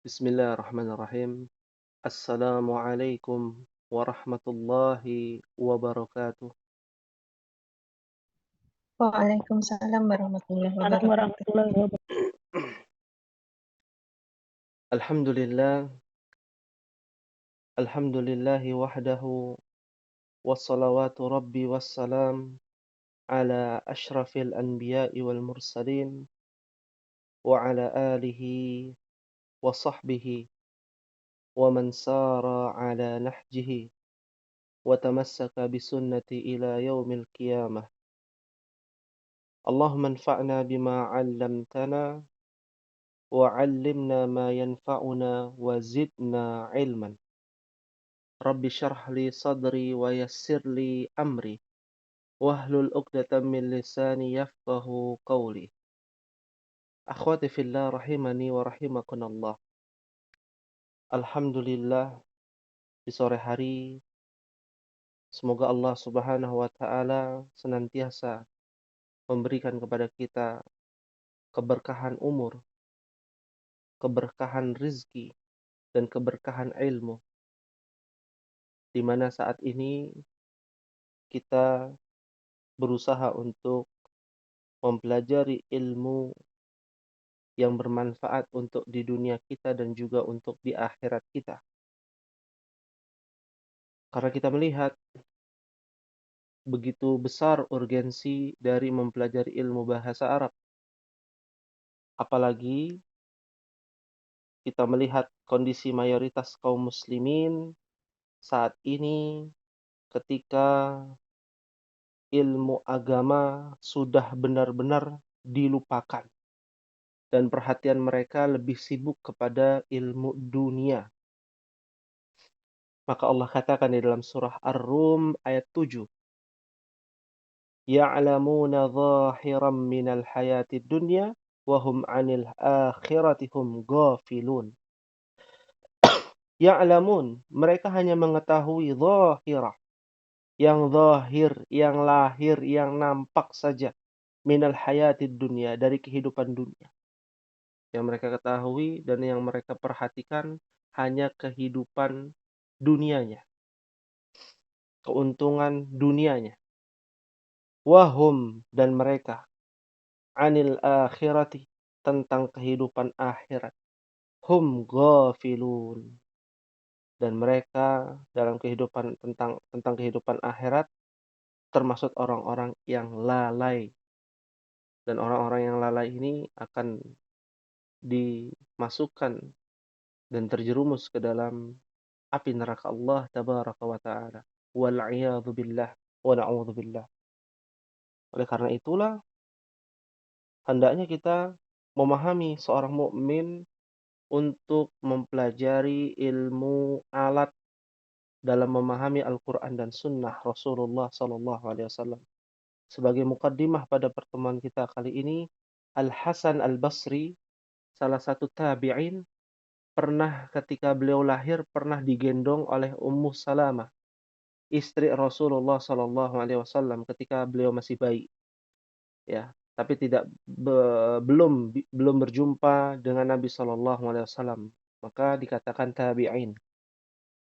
Bismillahirrahmanirrahim. Assalamualaikum warahmatullahi wabarakatuh. Waalaikumsalam warahmatullahi Assalamualaikum wabarakatuh. warahmatullahi wabarakatuh. Alhamdulillah, alhamdulillahi wahdahu, wassalawatu rabbi wassalam ala ashrafil anbiya'i wal mursalin wa ala alihi wa sahbihi wa man sara ala nahjihi wa tamassaka bisunnati ila yaumil qiyamah. Allahumma anfa'na bima 'allamtana وعلمنا ما ينفعنا وزدنا علما رب اشرح لي صدري ويسر لي أمري واحلل عقدة من لساني يفقه قولي أخواتي في الله rahimani wa rahimakumullah. Alhamdulillah, di sore hari semoga Allah Subhanahu wa taala senantiasa memberikan kepada kita keberkahan umur, keberkahan rizki, dan keberkahan ilmu, di mana saat ini kita berusaha untuk mempelajari ilmu yang bermanfaat untuk di dunia kita dan juga untuk di akhirat kita. Karena kita melihat begitu besar urgensi dari mempelajari ilmu bahasa Arab. Apalagi kita melihat kondisi mayoritas kaum muslimin saat ini ketika ilmu agama sudah benar-benar dilupakan dan perhatian mereka lebih sibuk kepada ilmu dunia. Maka Allah katakan di dalam surah Ar-Rum ayat 7, ya'lamuna zahiran minal hayatid dunya wa hum 'anil akhirati hum ghafilun. Ya'lamun, mereka hanya mengetahui zahirah, yang zahir, yang lahir, yang nampak saja, minal hayatid dunya, dari kehidupan dunia. Yang mereka ketahui dan yang mereka perhatikan hanya kehidupan dunianya, keuntungan dunianya. Wahum, dan mereka, anil akhirati, tentang kehidupan akhirat, hum ghafilun, dan mereka dalam kehidupan tentang kehidupan akhirat termasuk orang-orang yang lalai. Dan orang-orang yang lalai ini akan dimasukkan dan terjerumus ke dalam api neraka Allah tabaraka wa ta'ala. Wal'iyadzu billah wa na'udzu billah. Oleh karena itulah hendaknya kita memahami seorang mukmin untuk mempelajari ilmu alat dalam memahami Al-Quran dan Sunnah Rasulullah SAW. Sebagai mukaddimah pada pertemuan kita kali ini, Al-Hasan Al-Basri, salah satu tabi'in, pernah ketika beliau lahir pernah digendong oleh Ummu Salamah, istri Rasulullah SAW, ketika beliau masih bayi. Ya, tapi belum berjumpa dengan Nabi SAW. Maka dikatakan tabi'in.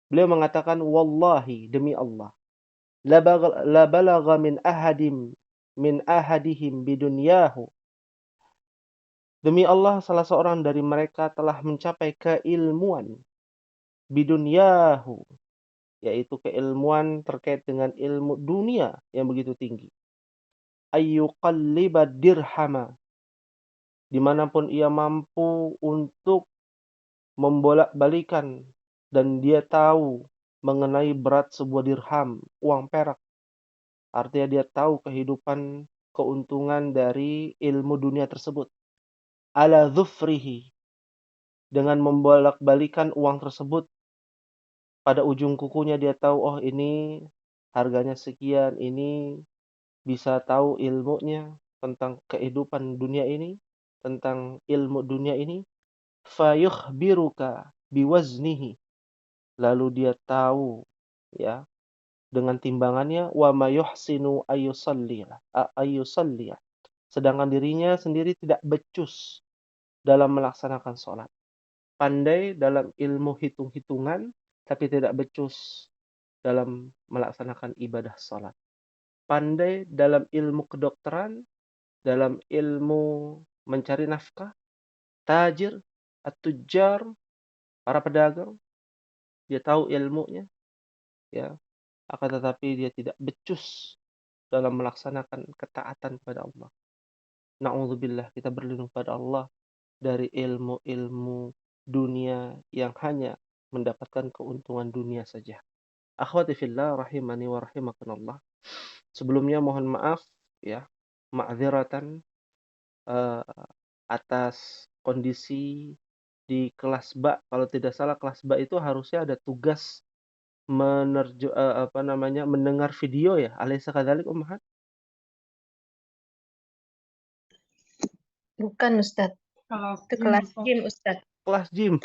Beliau mengatakan, wallahi, demi Allah, la balagha min ahadihim bidunyahu. Demi Allah, salah seorang dari mereka telah mencapai keilmuan bidunyahu, yaitu keilmuan terkait dengan ilmu dunia yang begitu tinggi. Ayyuqalliba dirhama, dimanapun ia mampu untuk membolak-balikan, dan dia tahu mengenai berat sebuah dirham, uang perak. Artinya dia tahu kehidupan, keuntungan dari ilmu dunia tersebut. Ala dhufrihi, dengan membolak-balikan uang tersebut, pada ujung kukunya dia tahu, oh ini harganya sekian, ini bisa tahu ilmunya tentang kehidupan dunia ini, tentang ilmu dunia ini. Fayukhbiruka biwaznihi, lalu dia tahu ya dengan timbangannya. Wa ma yuhsinu ayyusalliya, sedangkan dirinya sendiri tidak becus dalam melaksanakan sholat. pandai dalam ilmu hitung-hitungan, tapi tidak becus dalam melaksanakan ibadah salat. Pandai dalam ilmu kedokteran, dalam ilmu mencari nafkah, tajir, at-tujjar, para pedagang, dia tahu ilmunya, ya, akan tetapi dia tidak becus dalam melaksanakan ketaatan kepada Allah. Na'udzubillah, kita berlindung pada Allah dari ilmu-ilmu dunia yang hanya mendapatkan keuntungan dunia saja. Akhwati fillah rahimani wa rahimakumullah. Sebelumnya mohon maaf ya, ma'dziratan atas kondisi di kelas ba. Kalau tidak salah kelas ba itu harusnya ada tugas mendengar video ya. Alaysa kadzalik Ummahat? Bukan Ustadz, itu kelas gym Ustadz. Kelas gym.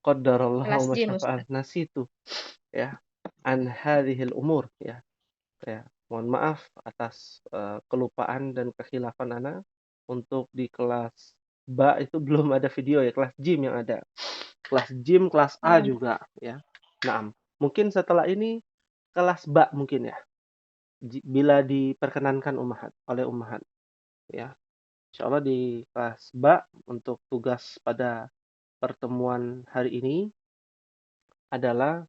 Qadarallah Kelas wa gym masyafa'al. Ustadz. Nasitu ya. An hadhil umur ya. Ya, mohon maaf atas kelupaan dan kekhilafan ana untuk di kelas ba itu belum ada video ya, kelas gym yang ada. Kelas gym kelas A juga ya. Naam. Mungkin setelah ini kelas ba mungkin ya. Bila diperkenankan oleh ummahat ya. Insyaallah di kelas ba untuk tugas pada pertemuan hari ini adalah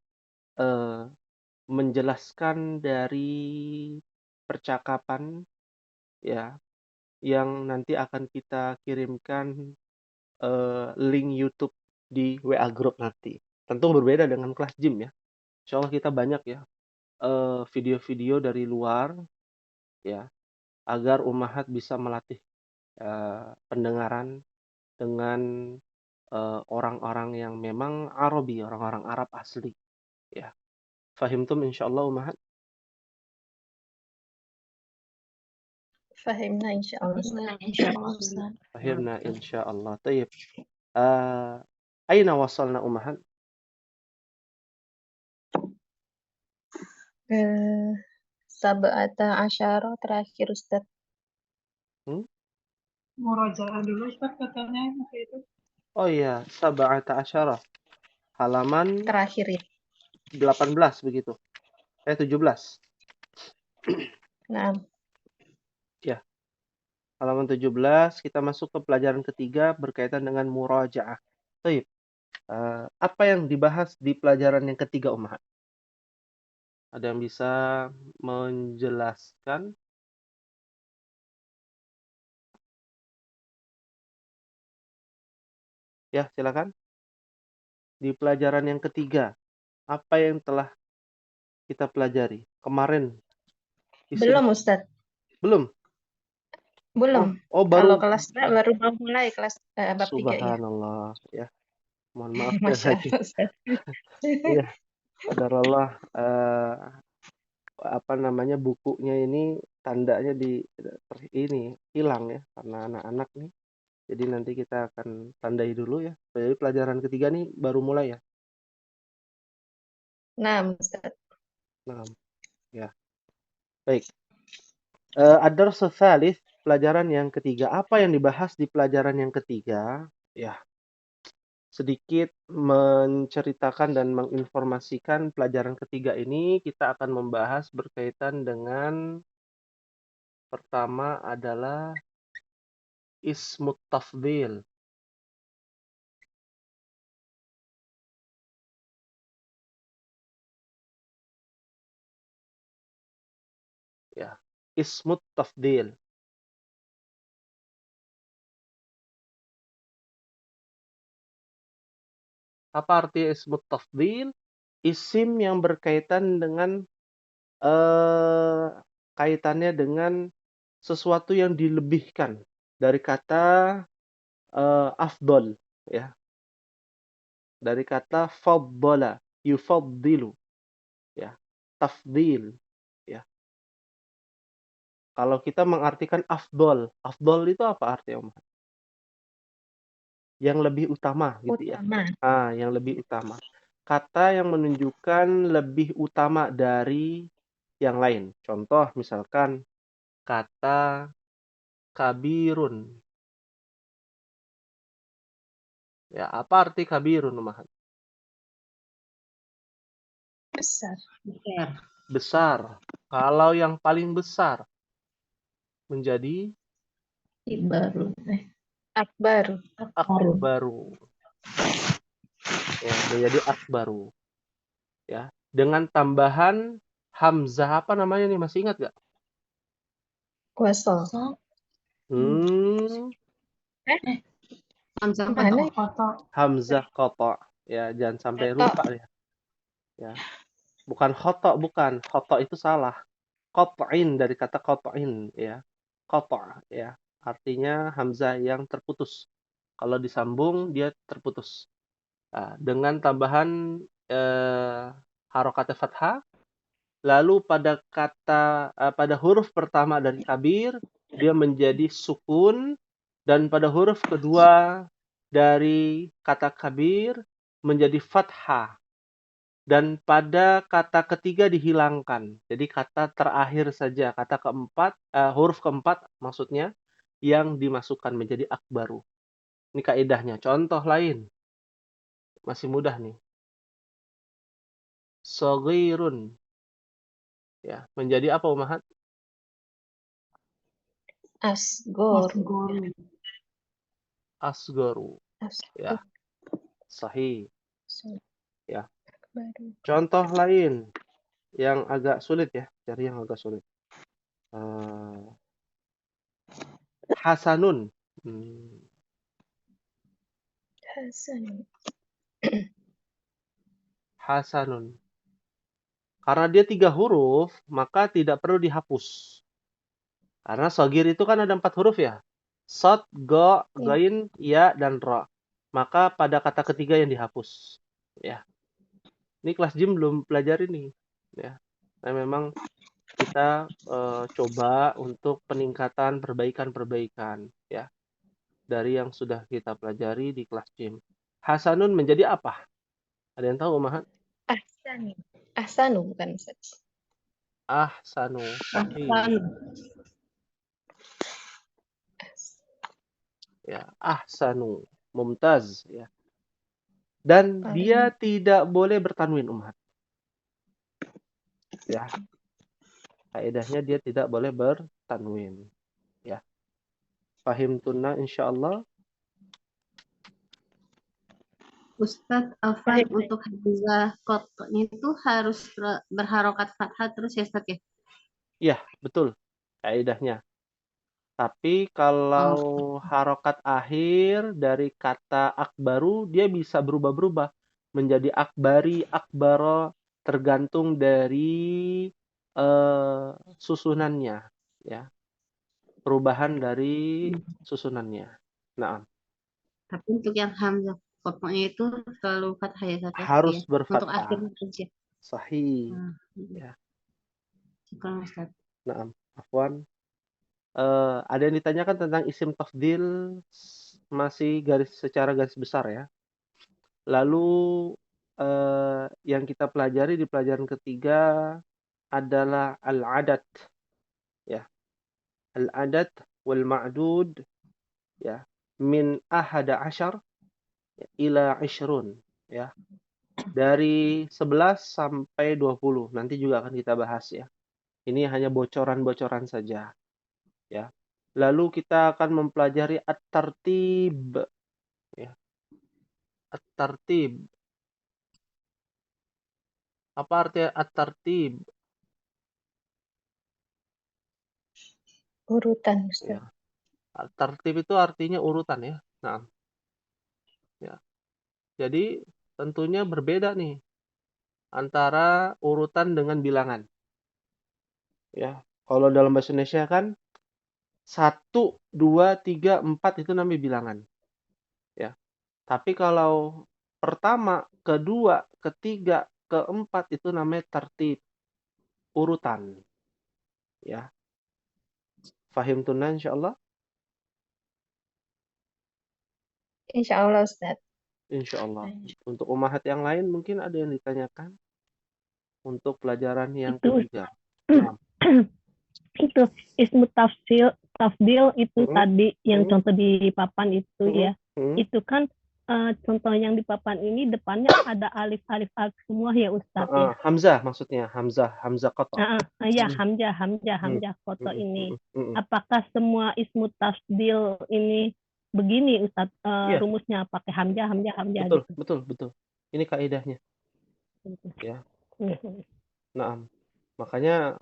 menjelaskan dari percakapan ya yang nanti akan kita kirimkan link YouTube di WA Group nanti. Tentu berbeda dengan kelas gym ya. Insyaallah kita banyak ya video-video dari luar ya agar ummahat bisa melatih pendengaran dengan orang-orang yang memang Arabi, orang-orang Arab asli ya. Fahimtum insyaallah ummahat? Fahimna insyaallah. Insyaallah Ustaz. Fahimna insyaallah. Tayyib. Aina wasalna ummahat? Sab'ata asyara terakhir Ustadz. Murajaah dulu Ustaz katanya waktu itu. Oh iya, sab'ata asyara. Halaman Terakhir ya. 18 begitu. 17. Nah, Ya. Halaman 17 kita masuk ke pelajaran ketiga berkaitan dengan murajaah. Baik. Apa yang dibahas di pelajaran yang ketiga Ummahat? Ada yang bisa menjelaskan? Ya, silakan. Di pelajaran yang ketiga, apa yang telah kita pelajari kemarin? belum Ustadz. Belum. Belum. Oh, Kalau baru kelas B baru mau mulai kelas bab 3 ya. Subhanallah ya. Mohon maaf ya Masya lagi. Allah Ustadz. Iya. Qadarullah bukunya ini tandanya ini hilang ya karena anak-anak nih. Jadi nanti kita akan tandai dulu ya. Jadi pelajaran ketiga nih baru mulai ya. Nah, Ustadz. Nah, ya. Baik. Ad-dars tsalits, pelajaran yang ketiga. Apa yang dibahas di pelajaran yang ketiga? Ya. Sedikit menceritakan dan menginformasikan pelajaran ketiga ini kita akan membahas berkaitan dengan pertama adalah ismut tafdhil. Ya, ismut tafdhil. Apa arti ismut tafdhil? Isim yang berkaitan dengan kaitannya dengan sesuatu yang dilebihkan dari kata afdol ya. Dari kata faddala, yufaddilu ya. Tafdhil ya. Kalau kita mengartikan afdol, afdol itu apa artinya, Om? Yang lebih utama gitu ya. Yang lebih utama. Kata yang menunjukkan lebih utama dari yang lain. Contoh misalkan kata kabirun. Ya, apa arti kabirun, Umahat? Besar. Besar. Besar. Kalau yang paling besar menjadi Baru. Akbaru. akbaru. Ya, menjadi akbaru. Ya, dengan tambahan hamzah apa namanya nih, masih ingat gak? Wasol. Hamzah Mana? koto. Hamzah qata. Ya, jangan sampai Koto. lupa ya. Ya. Bukan khoto, bukan. Khoto itu salah. Qat'in dari kata qat'in ya. Qata' ya. Artinya hamzah yang terputus. Kalau disambung dia terputus. Nah, dengan tambahan harokat fathah, lalu pada huruf pertama dari kabir dia menjadi sukun, dan pada huruf kedua dari kata kabir menjadi fathah, dan pada kata ketiga dihilangkan. Jadi kata terakhir saja, kata keempat, huruf keempat maksudnya yang dimasukkan menjadi akbaru. Ini kaidahnya. Contoh lain, masih mudah nih. Saghirun. Ya, menjadi apa, Umahat? Asgor. Asgaru. Ya, sahih. Ya. Contoh lain yang agak sulit ya, cari yang agak sulit. Hasanun. Hasanun. Karena dia 3 huruf, maka tidak perlu dihapus. Karena sogir itu kan ada 4 huruf ya. Sod, go, goin, ya, dan ro. Maka pada kata ketiga yang dihapus. Ya. Ini kelas jim belum pelajari nih. Ya. Nah, memang kita coba untuk peningkatan perbaikan-perbaikan ya dari yang sudah kita pelajari di kelas jim. Hasanun menjadi apa? Ada yang tahu, Umahat? Ahsanu. Ahsanu bukan Ustaz. Ahsanu. Sahih. Ya, ahsanu. Mumtaz ya. Dan dia tidak boleh bertanwin, Umahat. Ya. Kaidahnya dia tidak boleh bertanwin. Ya. Fahim tunna insyaallah. Ustadz, Afan untuk hamzah qat'nya itu harus berharokat fathah terus ya, Ustadz ya? Iya, betul. Kaidahnya. Tapi kalau harokat akhir dari kata akbaru, dia bisa berubah-berubah menjadi akbari, akbaro, tergantung dari susunannya, ya. Perubahan dari susunannya. Nah, Tapi untuk yang hamzah qat'nya itu selalu fathah ya, Ustadz ya? harus Untuk berfathah. akhirnya aja. Sahih. Ya. Syukur, Ustadz. Nah, afwan. Ada yang ditanyakan tentang isim tafdil, masih secara garis besar ya. Lalu yang kita pelajari di pelajaran ketiga adalah al-adad ya. Al-adad wal ma'dud ya, min ahada asyar ila ishrun ya. Dari 11 sampai 20. Nanti juga akan kita bahas ya. Ini hanya bocoran-bocoran saja ya. Lalu kita akan mempelajari at-tartib ya. At-tartib. Apa artinya at-tartib? Urutan, Ustaz. Ya. At-tartib itu artinya urutan ya. Nah. Ya. Jadi tentunya berbeda nih antara urutan dengan bilangan. Ya. Kalau dalam bahasa Indonesia kan 1, 2, 3, 4 itu namanya bilangan. Ya. Tapi kalau pertama, kedua, ketiga, keempat itu namanya tertib, urutan. Ya. Fahim tunna insyaallah? Insyaallah, Ustaz. Insyaallah. Untuk umahat yang lain mungkin ada yang ditanyakan untuk pelajaran yang ketiga. Itu ismu tafdil itu tadi yang contoh di papan itu ya. Itu kan contoh yang di papan ini depannya ada alif semua ya Ustadz ya. Hamzah maksudnya, Hamzah qata'. Ya, Hmm. Hamzah koto ini. Hmm. Apakah semua ismu tafdil ini begini Ustadz Iya, rumusnya pakai hamzah betul, gitu. betul. Ini kaidahnya, ya. Nah, makanya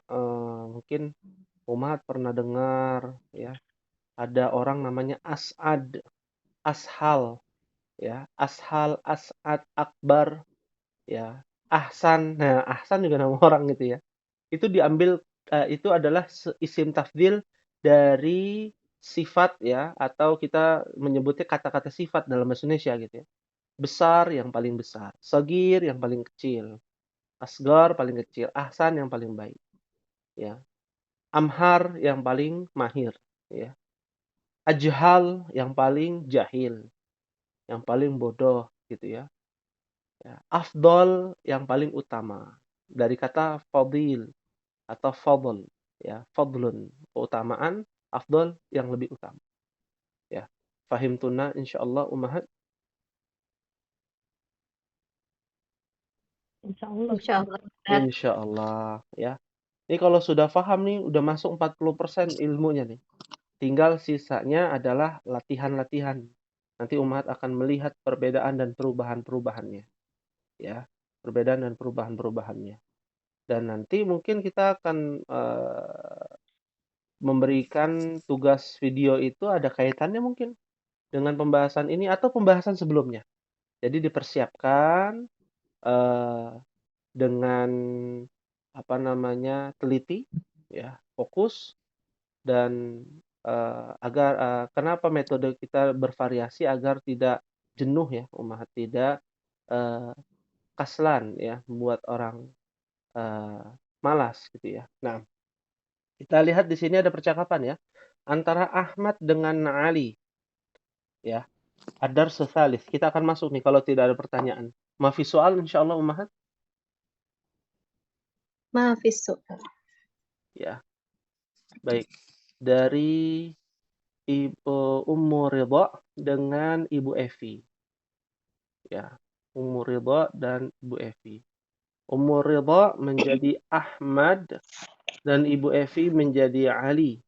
mungkin Umat pernah dengar, ya, ada orang namanya Ashal, ya, As'ad, Akbar, ya, Ahsan. Nah, Ahsan juga nama orang gitu ya. Itu diambil itu adalah isim tafdil dari sifat ya, atau kita menyebutnya kata-kata sifat dalam bahasa Indonesia gitu ya. Besar yang paling besar, shagir yang paling kecil, asghar paling kecil, ahsan yang paling baik, ya. Amhar yang paling mahir, ya. Ajhal yang paling jahil, yang paling bodoh gitu ya. Ya. Afdol yang paling utama. Dari kata fadil atau fadl, ya. Fadlun, keutamaan, afdol yang lebih utama. Ya. Fahimtuna insyaallah ummahat. Insyaallah. Insyaallah. Insyaallah ya. Ini kalau sudah paham nih udah masuk 40% ilmunya nih. Tinggal sisanya adalah latihan-latihan. Nanti umat akan melihat perbedaan dan perubahan-perubahannya. Ya, perbedaan dan perubahan-perubahannya. Dan nanti mungkin kita akan memberikan tugas video itu ada kaitannya mungkin dengan pembahasan ini atau pembahasan sebelumnya. Jadi dipersiapkan dengan apa namanya teliti, ya, fokus dan agar kenapa metode kita bervariasi agar tidak jenuh ya, umat tidak kaslan ya, membuat orang malas gitu ya. Nah, kita lihat di sini ada percakapan ya antara Ahmad dengan Ali ya. Ad-dars tsalits. Kita akan masuk nih kalau tidak ada pertanyaan. Mafi soal insyaallah ummahat. Maafis soal. Ya. Baik. Dari Ibu Ummu Ridha dengan Ibu Evi. Ya. Ummu Ridha dan Ibu Evi. Ummu Ridha menjadi Ahmad dan Ibu Evi menjadi Ali.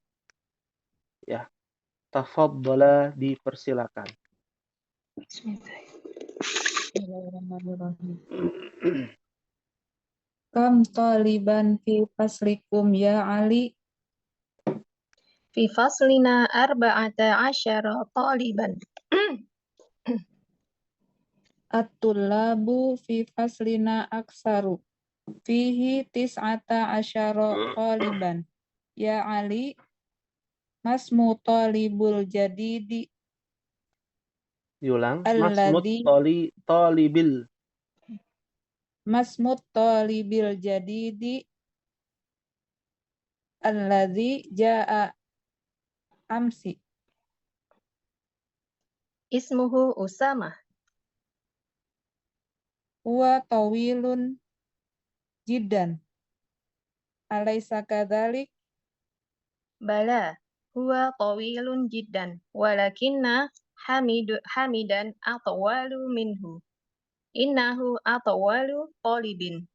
Ya. Tafadhala, dipersilakan. Bismillahirrahmanirrahim. Kam taliban fi faslikum ya Ali? Fi faslina 14 taliban. At-tullabu fi faslina aksaru. Fihi 19 taliban. Ya Ali, masmu talibul jadidi Diulang. alladhi masmut talibil jadidi alladhi jaa amsi. Ismuhu Usama. Huwa tawilun jiddan. Alaysa kadzalik? Bala. Huwa tawilun jiddan. Walakinna hamidan atwalu minhu. Innahu atwalu talibin.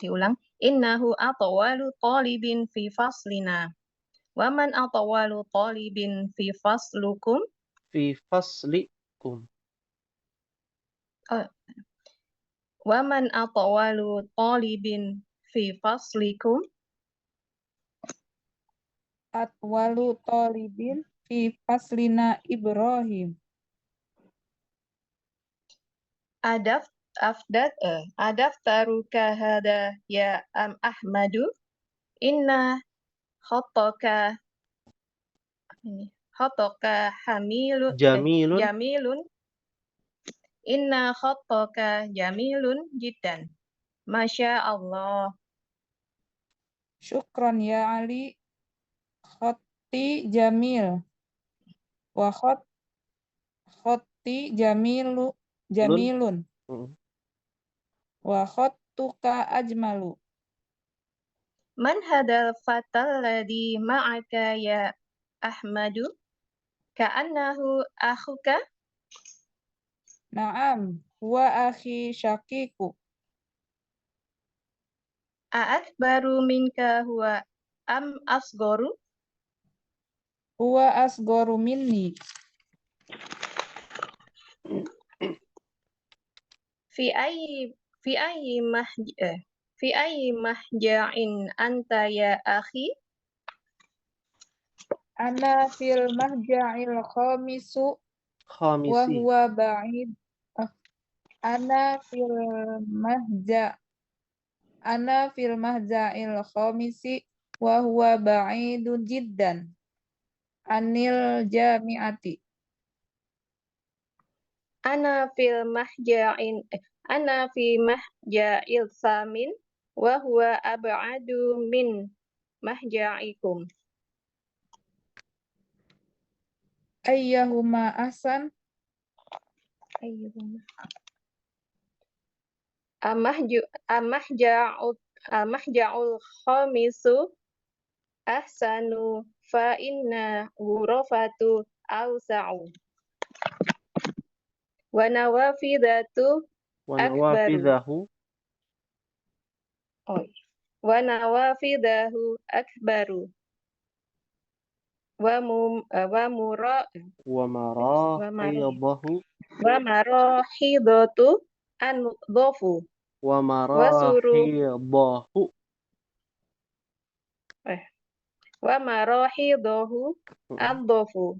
Diulang. Innahu atwalu talibin fi faslina. Waman atwalu talibin fi faslukum. Fi faslikum. Waman atwalu talibin fi faslikum. Atwalu talibin fi faslina Ibrahim. Adaftaruka hada ya Ahmadu. Inna khotoka jamilun. Inna khotoka jamilun jiddan. Masya Allah. Syukran ya Ali. Khotti jamil. Wa khotti jamilun. Wa khottuka ajmalu. Man hadal fatal ladhi ma'aka ya Ahmadu. Ka'annahu akhuka. Naam, huwa akhi syaqiqu. A'akbaru minka huwa am asgoru? Huwa asgoru minni. Fi ayyi fi ayyi fi ayyi mahja'in anta ya akhi? Ana fil mahja'il khamisu wa Khamisi. huwa ba'id. Ana fil mahja'il khamisi wa huwa ba'idun jiddan anil jami'ati. Ana fi mahja'il samin wa huwa ab'adu min mahja'ikum. Ayyahuma ahsan? Ayyuhuma. Amahja'ul khamisu ahsanu fa inna ghurafatu awsa'u. Wa nawafidatu Wa akbaru. nawafidahu. Wa nawafidahu akbaru. Wa Marahidahu. marahidatu andofu. Wa Wasuru marahidahu. wa marahidahu andofu.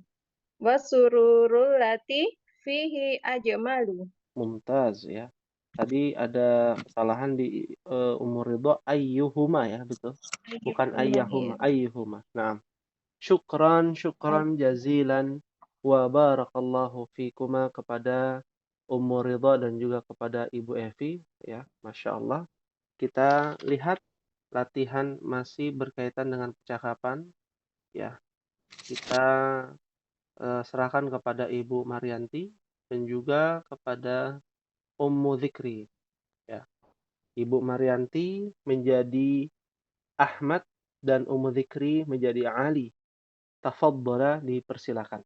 Wasururul lati fihi ajmalu. Mumtaz ya. Tadi ada kesalahan di umur ridho ayyuhuma ya, betul. Bukan ayyahuma, ayyuhuma. Naam. Syukran jazilan wa barakallahu fikuma kepada Ummu Ridha dan juga kepada Ibu Evi ya, Masya Allah. Kita lihat latihan masih berkaitan dengan percakapan ya. Kita serahkan kepada Ibu Marianti dan juga kepada Ummu Dzikri ya. Ibu Marianti menjadi Ahmad dan Ummu Dzikri menjadi Ali. Tafadhala, dipersilakan.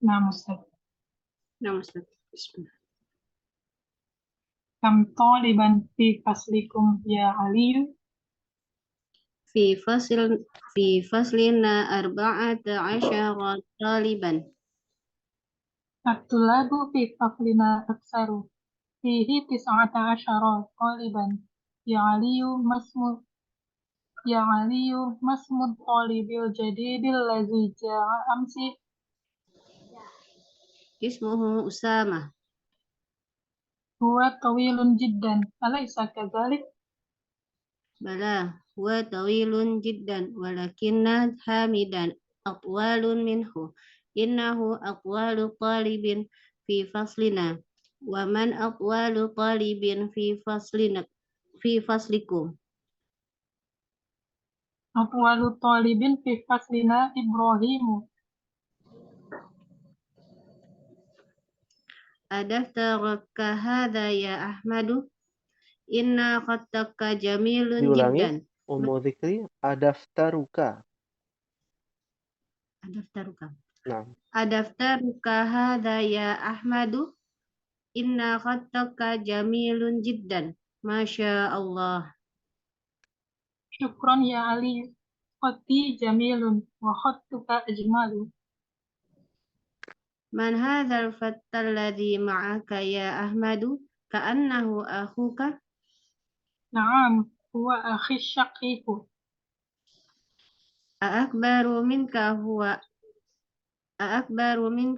نعم أستاذ. Nah, Ustaz. Bismillah. كم طالبا في فصلكم يا علي؟ في فصلنا 14 طالبا. الطلاب في فصلنا أكثر، فيه 19 طالبا. يا علي ما اسم الطالب الجديد الذي جاء أمس؟ اسمه أسامة. هو طويل جدا، أليس كذلك؟ بلى، هو طويل جدا، ولكن حامدا أطول منه. إنه أطول طالب في فصلنا. ومن أطول طالب في فصلكم؟ أطول طالب في فصلنا إبراهيم. أدفترك هذا يا أحمد؟ إن خطك جميل Diulangi, جدا. Ummu Dzikri, adaftaruka. Nah, أدفترك هذا يا أحمد؟ إن خطك جميل جدا. ما شاء الله. شكرا يا علي، خطي جميل وخطك أجمل. من هذا الفتى الذي معك يا أحمد؟ كأنه أخوك. نعم، هو أخي الشقيق. أأكبر منك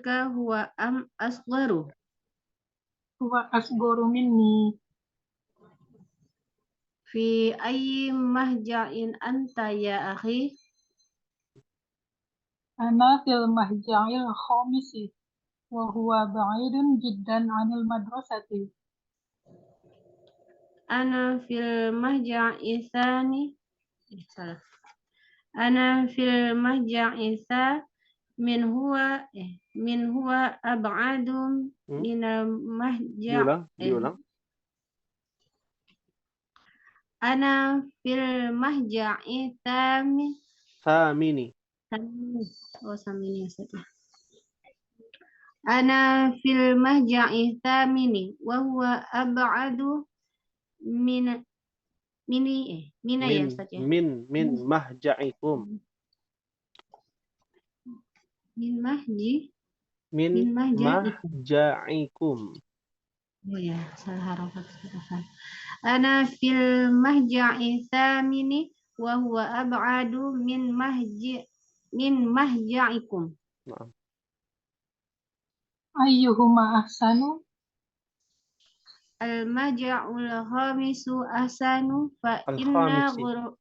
هو أم أصغر؟ هو أصغر مني. في أي مهجع أنت يا أخي؟ أنا في المهجع الخامس وهو بعيد جدا عن المدرسة. أنا في المهجع الثاني. أنا في المهجع الثاني. من هو أبعد من المهجع. diulang. أنا في المهجع الثامن. Thamini. Samini ya Ustaz. Ana fil mahja'i thamini wa huwa ab'adu min mina ya Ustaz ya. Min mahja'ikum. Min mahji Min min mahja'ikum. mahja'ikum. Oh ya, salah harakat. Ana fil mahja'i thamini wa huwa ab'adu min mahja'ikum. Naam. Ayyuhuma ahsanu Al mahja'ul khamisu ahsanu fa inna Al-khamisi. ghuru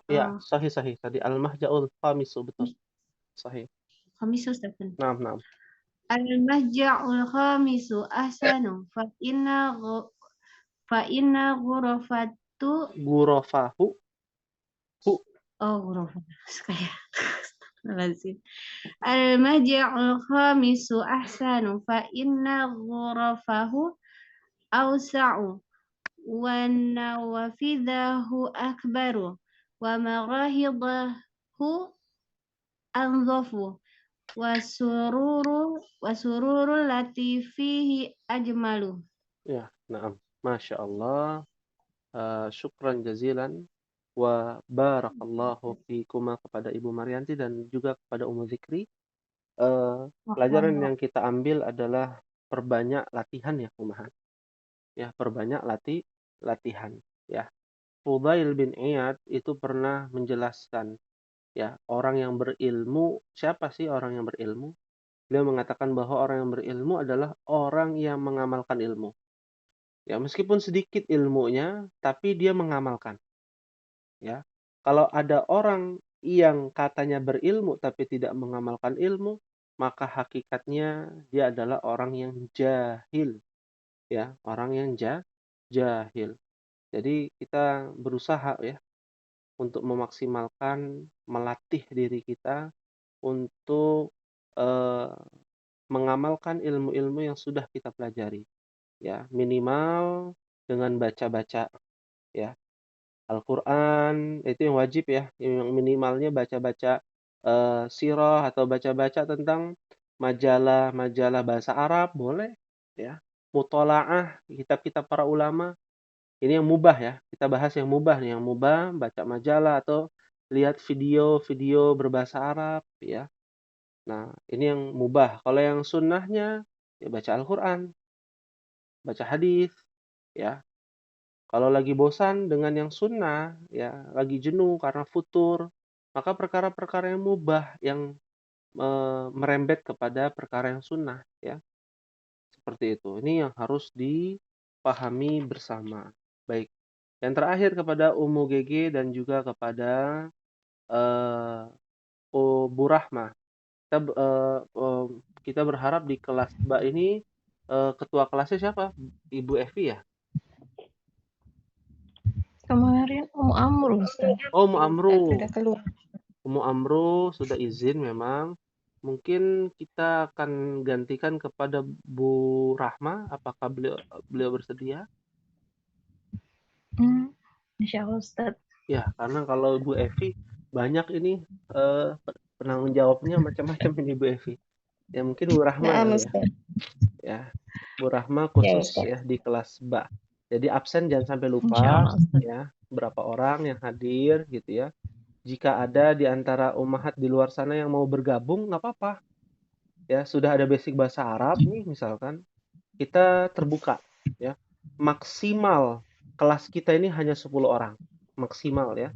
Ya, sahih tadi al-mahja'ul khamisu, betul. Sahih. khamisu Ustaz. Naam. Al mahja'ul khamisu ahsanu fa inna ghurafatu Ghurafahu. ghurafah kayak lazim. Al mahja'ul khamisu ahsanu fa inna ghurafahu awsa'u wa nawafidahu akbaru wa marahidahu anzafu wa sururu lati fihi ajmalu. Ya, naam. Masya Allah. Syukran jazilan wa barakallahu fikuma kepada Ibu Maryanti dan juga kepada Ummu Zikri. Pelajaran yang kita ambil adalah perbanyak latihan ya Ummahat. Ya, perbanyak latihan ya. Fudail bin Iyad itu pernah menjelaskan ya, orang yang berilmu, siapa sih orang yang berilmu? Beliau mengatakan bahwa orang yang berilmu adalah orang yang mengamalkan ilmu. Ya, meskipun sedikit ilmunya, tapi dia mengamalkan. Ya. Kalau ada orang yang katanya berilmu tapi tidak mengamalkan ilmu, maka hakikatnya dia adalah orang yang jahil. Ya, orang yang jahil. Jadi kita berusaha ya untuk memaksimalkan, melatih diri kita untuk mengamalkan ilmu-ilmu yang sudah kita pelajari. Ya, minimal dengan baca-baca ya. Al-Qur'an itu yang wajib ya, yang minimalnya baca-baca sirah atau baca-baca tentang majalah-majalah bahasa Arab boleh ya. Muthala'ah kitab-kitab para ulama. Ini yang mubah ya. Kita bahas yang mubah nih, yang mubah baca majalah atau lihat video-video berbahasa Arab ya. Nah, ini yang mubah. Kalau yang sunnahnya ya baca Al-Qur'an, baca hadis ya. Kalau lagi bosan dengan yang sunnah, ya lagi jenuh karena futur, maka perkara-perkara yang mubah yang merembet kepada perkara yang sunnah, ya seperti itu. Ini yang harus dipahami bersama. Baik. Yang terakhir kepada Ummu GG dan juga kepada Bu Rahma. Kita berharap di kelas Mbak ini ketua kelasnya siapa? Ibu Evi ya? Kemarin Ummu Amru, Ustaz. Oh, Ummu Amru. Udah keluar. Ummu Amru sudah izin memang. Mungkin kita akan gantikan kepada Bu Rahma. Apakah beliau bersedia? Insya Allah, Ustaz. Ya, karena kalau Bu Evi banyak ini penanggung jawabnya macam-macam ini Bu Evi. Ya mungkin Bu Rahma Nah, kali ya. Ustaz. Ya, Bu Rahma khusus Ustaz. ya di kelas Mbak. Jadi absen jangan sampai lupa Insya Allah, Ustaz. ya, berapa orang yang hadir gitu ya. Jika ada di antara ummahat di luar sana yang mau bergabung nggak apa-apa. Ya, sudah ada basic bahasa Arab nih misalkan, kita terbuka ya. Maksimal kelas kita ini hanya 10 orang. Maksimal ya.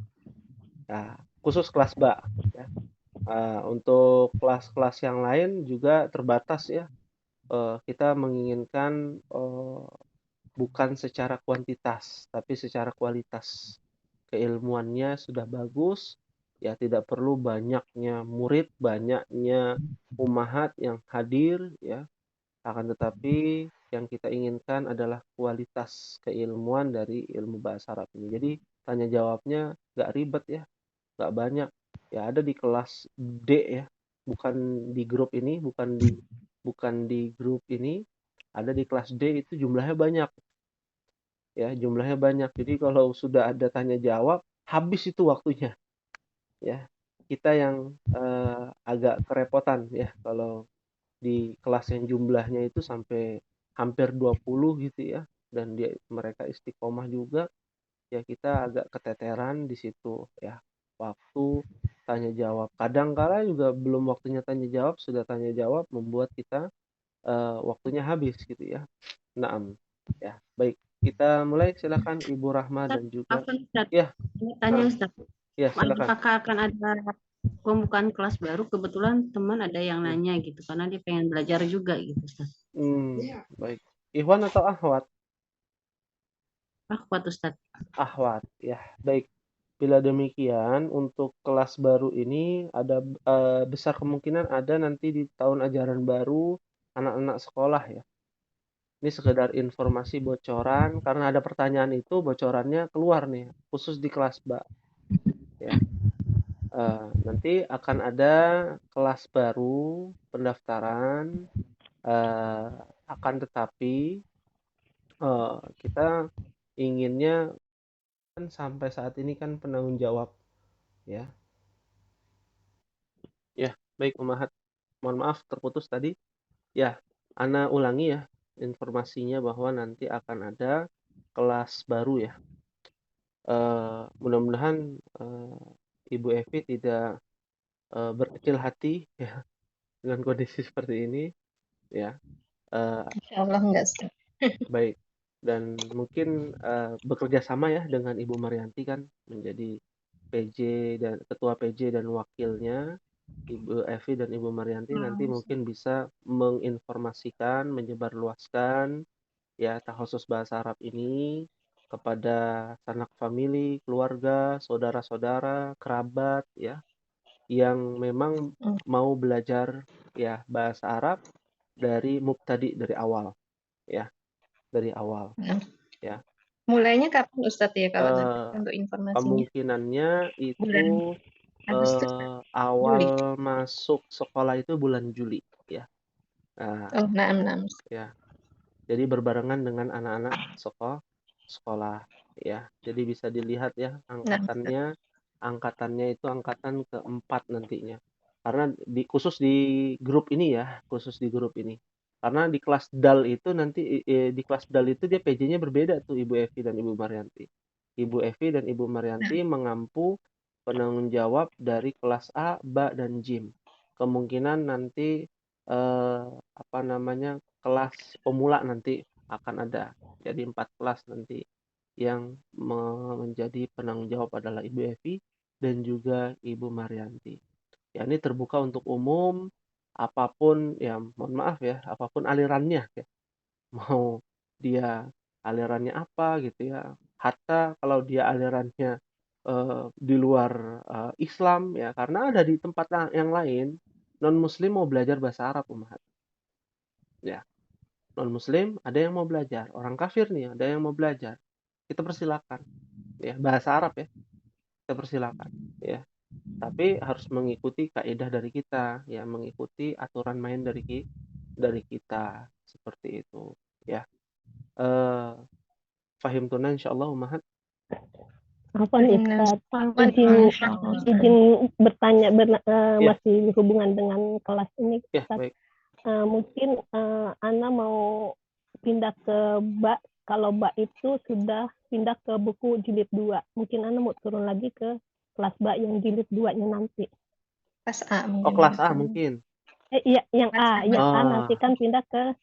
Nah, khusus kelas Mbak ya. Untuk kelas-kelas yang lain juga terbatas ya. Kita menginginkan bukan secara kuantitas, tapi secara kualitas. Keilmuannya sudah bagus, ya tidak perlu banyaknya murid, banyaknya ummahat yang hadir, ya. Akan tetapi yang kita inginkan adalah kualitas keilmuan dari ilmu bahasa Arab ini. Jadi tanya jawabnya nggak ribet ya, nggak banyak. Ya ada di kelas D ya, bukan di grup ini, bukan di grup ini. Ada di kelas D itu jumlahnya banyak. Ya, jumlahnya banyak. Jadi kalau sudah ada tanya jawab, habis itu waktunya. Ya. Kita yang agak kerepotan ya kalau di kelas yang jumlahnya itu sampai hampir 20 gitu ya, dan mereka istiqomah juga, ya kita agak keteteran di situ ya. Waktu tanya jawab. Kadang kala juga belum waktunya tanya jawab, sudah tanya jawab membuat kita waktunya habis gitu ya. Naam. Ya, baik. Kita mulai, silakan Ibu Rahma Ustaz, dan juga afwan Ustaz. ya, Ini tanya naam. Ustaz. Ya, silakan. Apakah akan ada pembukaan kelas baru? Kebetulan teman ada yang nanya gitu, karena dia pengen belajar juga gitu Ustaz. Baik. Ikhwan atau akhwat? Akhwat Ustaz. Akhwat. Ya, baik. Bila demikian, untuk kelas baru ini ada besar kemungkinan ada nanti di tahun ajaran baru anak-anak sekolah ya. Ini sekedar informasi bocoran, karena ada pertanyaan itu bocorannya keluar nih, khusus di kelas BA. Ya. Nanti akan ada kelas baru pendaftaran, akan tetapi kita inginnya kan sampai saat ini kan penanggung jawab ya. Ya, baik Umahat. Mohon maaf terputus tadi. Ya, Ana ulangi ya informasinya bahwa nanti akan ada kelas baru ya. Mudah-mudahan Ibu Evi tidak berkecil hati ya dengan kondisi seperti ini ya. Insyaallah enggak, Ustaz. Baik. Dan mungkin bekerja sama ya dengan Ibu Marianti kan menjadi PJ dan ketua PJ dan wakilnya. Ibu Evi dan Ibu Marianti nanti mungkin bisa menginformasikan, menyebarluaskan ya takhusus bahasa Arab ini kepada sanak famili, keluarga, saudara-saudara, kerabat ya yang memang mau belajar ya bahasa Arab dari mubtadi, dari awal ya, dari awal ya. Mulainya kapan Ustaz ya kalau nanti untuk informasinya? Kemungkinannya Bulan itu Agustus, awal Juli. masuk sekolah itu bulan Juli ya. Oh, naam. Ya. Jadi berbarengan dengan anak-anak sekolah ya. Jadi bisa dilihat ya angkatannya itu angkatan keempat nantinya. Karena khusus di grup ini ya, khusus di grup ini. Karena di kelas DAL itu nanti di kelas DAL itu dia PJ-nya berbeda tuh Ibu Evi dan Ibu Marianti. Ibu Evi dan Ibu Marianti mengampu penanggung jawab dari kelas A, BA dan JIM. Kemungkinan nanti kelas pemula nanti akan ada. Jadi 4 kelas nanti yang menjadi penanggung jawab adalah Ibu Evi dan juga Ibu Marianti. Ya, ini terbuka untuk umum, apapun ya, mohon maaf ya, apapun alirannya ya. Mau dia alirannya apa gitu ya. Hatta kalau dia alirannya di luar Islam ya, karena ada di tempat yang lain non muslim mau belajar bahasa Arab Umat. Ya. Non muslim ada yang mau belajar, orang kafir nih ada yang mau belajar. Kita persilakan ya, bahasa Arab ya. Kita persilakan ya. Tapi harus mengikuti kaidah dari kita ya, mengikuti aturan main dari kita seperti itu ya. Fahim tuna insyaallah Umahat. Afwan Ustaz, izin bertanya masih berhubungan dengan kelas ini Ya, Ustaz. baik. Mungkin Ana mau pindah ke BA, kalau BA itu sudah pindah ke buku jilid 2. Mungkin Ana mau turun lagi ke kelas BA yang jilid 2-nya nanti. Kelas A mungkin. Oh, kelas A mungkin. Iya, yang A, yang A nanti kan pindah ke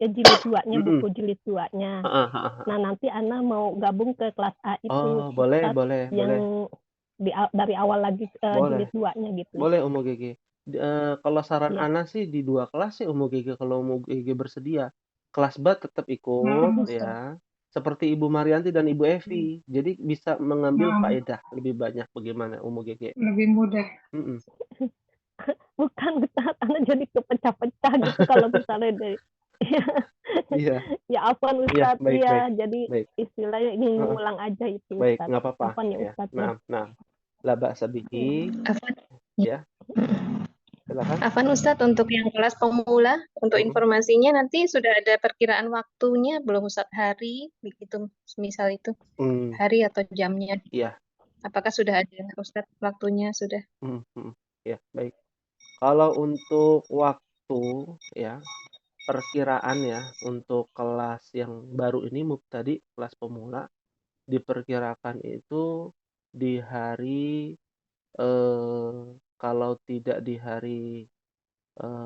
jilid 2-nya, buku jilid 2-nya. Nah, nanti Ana mau gabung ke kelas A itu. Oh, boleh. Yang dari awal lagi jilid 2-nya gitu. Boleh Umu GG. Kalau saran Ana sih di 2 kelas sih Umu GG, kalau Umu GG bersedia. Kelas B tetap ikut ya. Seperti Ibu Marianti dan Ibu Evi. Jadi bisa mengambil faedah lebih banyak bagaimana Umu GG. Lebih mudah. Bukan, Ana jadi kepecah-pecah gitu kalau misalnya dari Iya. Ya afwan Ustaz, baik. jadi istilahnya ingin mengulang aja itu Ustaz. Baik, nggak apa-apa. Afwan ya Ustaz. Nah, la ba'sa bihi. Ya. Silakan. Afwan Ustaz, untuk yang kelas pemula, untuk informasinya nanti sudah ada perkiraan waktunya belum Ustaz, hari begitu misal itu hari atau jamnya? Iya. Apakah sudah ada Ustaz waktunya sudah? Ya, baik. Kalau untuk waktu itu ya, perkiraan ya untuk kelas yang baru ini mubtadi, kelas pemula, diperkirakan itu di hari kalau tidak di hari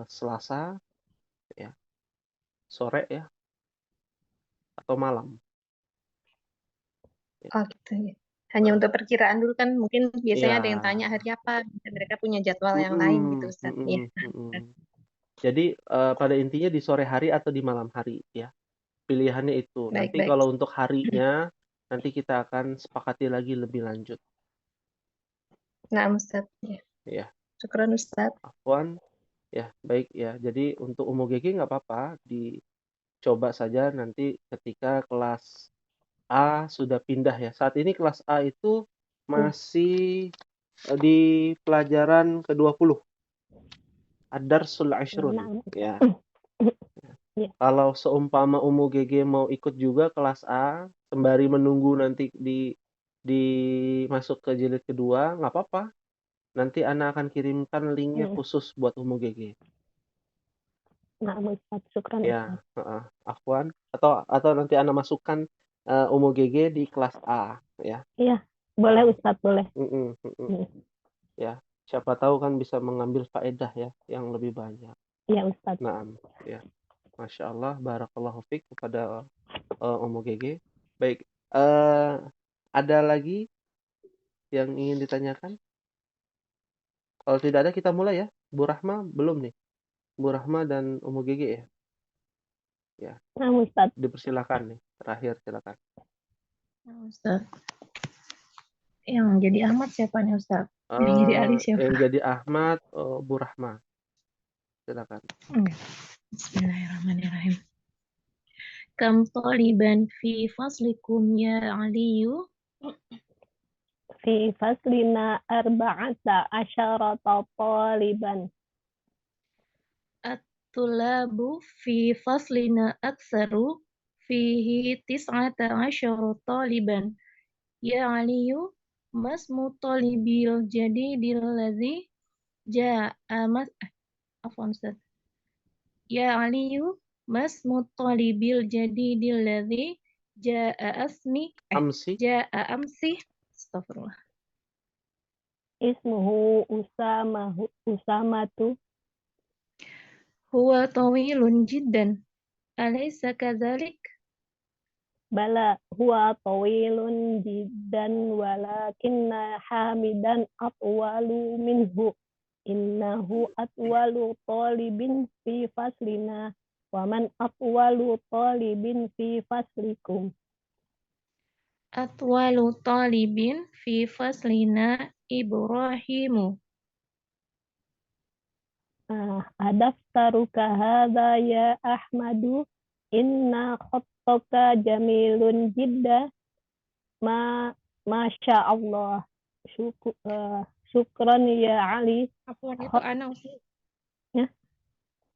Selasa ya, sore ya, atau malam. Ya. Oh gitu ya. Hanya untuk perkiraan dulu kan mungkin biasanya ada yang Ya. tanya hari apa, mereka punya jadwal yang lain gitu Ustaz. Ya. Jadi pada intinya di sore hari atau di malam hari ya. Pilihannya itu. Baik, Nanti baik. kalau untuk harinya nanti kita akan sepakati lagi lebih lanjut. Nah, Ustaz. Ya. Ya. Syukran Ustaz. Afwan. Ya, baik ya. Jadi untuk UMUGG nggak apa-apa, dicoba saja nanti ketika kelas A sudah pindah ya. Saat ini kelas A itu masih di pelajaran ke-20. Ad-Darsul Ashrun. Ya. Kalau seumpama UMUGG mau ikut juga kelas A, sembari menunggu nanti masuk ke jilid kedua, nggak apa-apa. Nanti Ana akan kirimkan linknya khusus buat UMUGG. Nah, Ustaz, syukran Ya, Ustaz. Afwan. Atau nanti Ana masukkan UMUGG di kelas A, ya. Iya, boleh Ustaz, boleh. Ya, siapa tahu kan bisa mengambil faedah ya yang lebih banyak. Iya Ustaz. Nah, ya. Masya Allah, barakallahu fiik kepada UMUGG. Baik, ada lagi yang ingin ditanyakan? Kalau tidak ada kita mulai ya. Bu Rahma belum nih. Bu Rahma dan UMUGG ya. Ya. Nah, Ustaz. Dipersilakan nih. Terakhir silakan. Nah, Ustaz. Yang jadi Ahmad siapa nih Ustaz? Yang jadi Ali siapa? Yang jadi Ahmad Bu Rahma. Silakan. Bismillahirrahmanirrahim. Kam taliban fi faslikum ya Aliyu? Fi faslina arba'ata asyarata taliban. At-tulabu fi faslina aksaru fihi tis'ata asyara taliban. Ya Aliyu, masmu talibil jadidil ladzi ja'a afwan Ustaz. Ya Aliyu, masmu talibil jadidil ladzi ja'a amsi. Astagfirullah. Ismuhu Usamatu. Huwa tawilun jiddan. Alaysa kadzalik? Bala huwa tawilun jiddan walakinna Hamidan atwalu minhu. Innahu atwalu talibin fi faslina wa man atwalu talibin fi faslikum. Atwalu talibin fi faslina Ibrahimu. Adaftaruka hadha ya Ahmadu, inna khattaka jamilun jidda, masya Allah. Syukran ya Ali. Afwan, itu Ana Ustaz. Ya?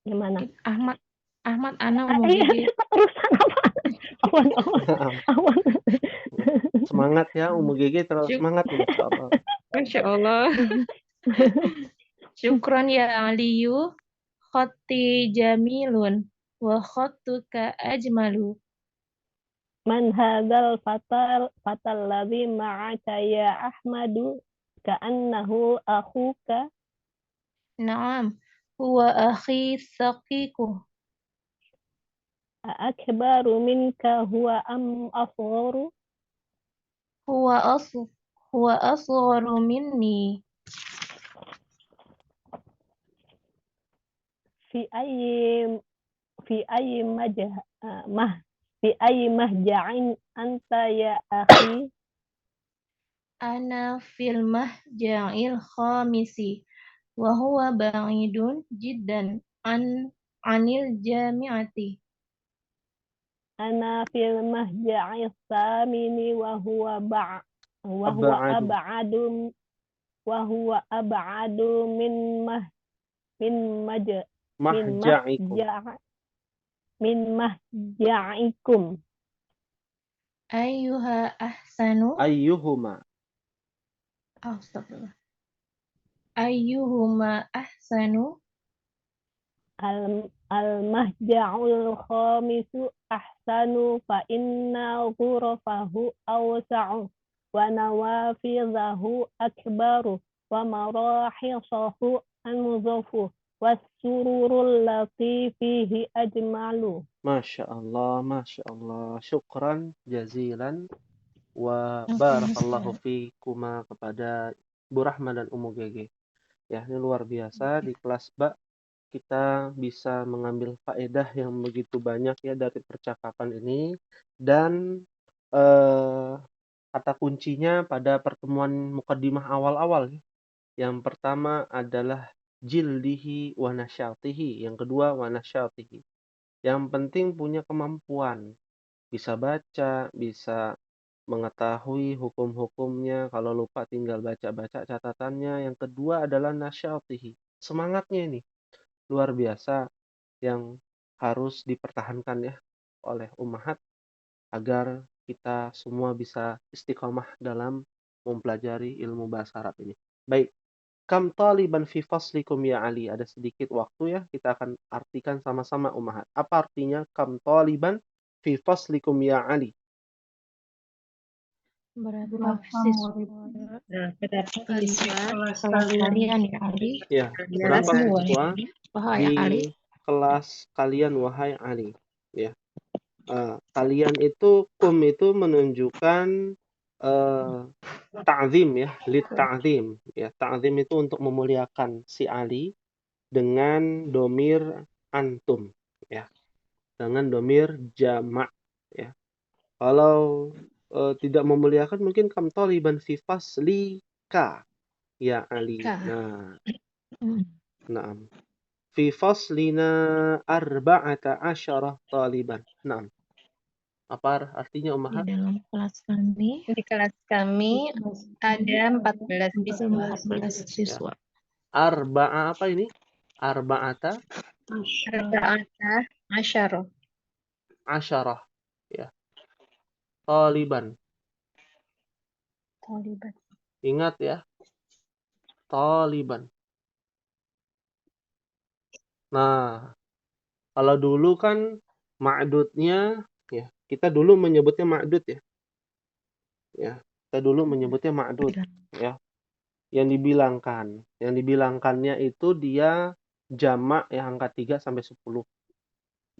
Gimana? Ahmad Ana Iya, terusan apa? Awan. Semangat ya UMUGG, terus semangat insyaallah. Masya Allah. Syukran ya Aliyu, khatti jamilun wa khattuka ajmalu. Man hadzal fatal ladzi ma'aka ya Ahmadu ka'annahu akhuka. Naam, huwa akhi saqiku. Akbaru minka huwa am asgharu. Huwa asgharu minni. Fi ayyi mahja'in anta ya akhi. Ana fil mahja'il khamisi wa huwa ba'idun jiddan anil jami'ati. Ana fil mahja'is samini wa huwa ab'adu min mahja'ikum. Ayyuhuma ahsanu al-mahja'ul khamisu ahsanu fa inna ghurafahu awsa'u wa nawafizahu akbaru wa marahisahu anzafu was-sururul lati fihi ajmalu. Masya Allah. Syukran jazilan wa barakallahu fikuma kepada Bu Rahma dan Ummu Gege. Ya, ini luar biasa. Di kelas Ba kita bisa mengambil faedah yang begitu banyak ya dari percakapan ini. Dan kata kuncinya pada pertemuan mukaddimah awal-awal ya. Yang pertama adalah jildihi wa nasyatihi, yang kedua wa nasyatihi. Yang penting punya kemampuan, bisa baca, bisa mengetahui hukum-hukumnya, kalau lupa tinggal baca-baca catatannya. Yang kedua adalah nasyatihi, semangatnya ini luar biasa yang harus dipertahankan ya oleh ummahat agar kita semua bisa istiqomah dalam mempelajari ilmu bahasa Arab ini. Baik. Kam taliban fi faslikum ya Ali. Ada sedikit waktu ya, kita akan artikan sama-sama ummahat. Apa artinya kam taliban fi faslikum ya Ali? Berapa siswa Kelas kalian ya Ali? Ya, berapa siswa di kelas kalian wahai Ali? Ya. Kalian itu kum itu menunjukkan ta'zim ya, lit ta'zim ya. Ta'zim itu untuk memuliakan si Ali dengan domir antum ya. Dengan domir jamak ya. Kalau tidak memuliakan mungkin kam taliban fi faslika ya Ali. Nah, fi faslina arba'ata asyara taliban. Nah, apa artinya ummahat? Di dalam kelas kami. Di kelas kami ada 14 siswa. 14 siswa. Arba'a apa ini? Arba'ata asyara. asyarah ya. Taliban. Ingat ya. Taliban. Nah, kalau dulu kan ma'dudnya ya, kita dulu menyebutnya ma'dud ya. Ya, kita dulu menyebutnya ma'dud ya. Yang dibilangkannya itu dia jamak yang angka 3 sampai 10.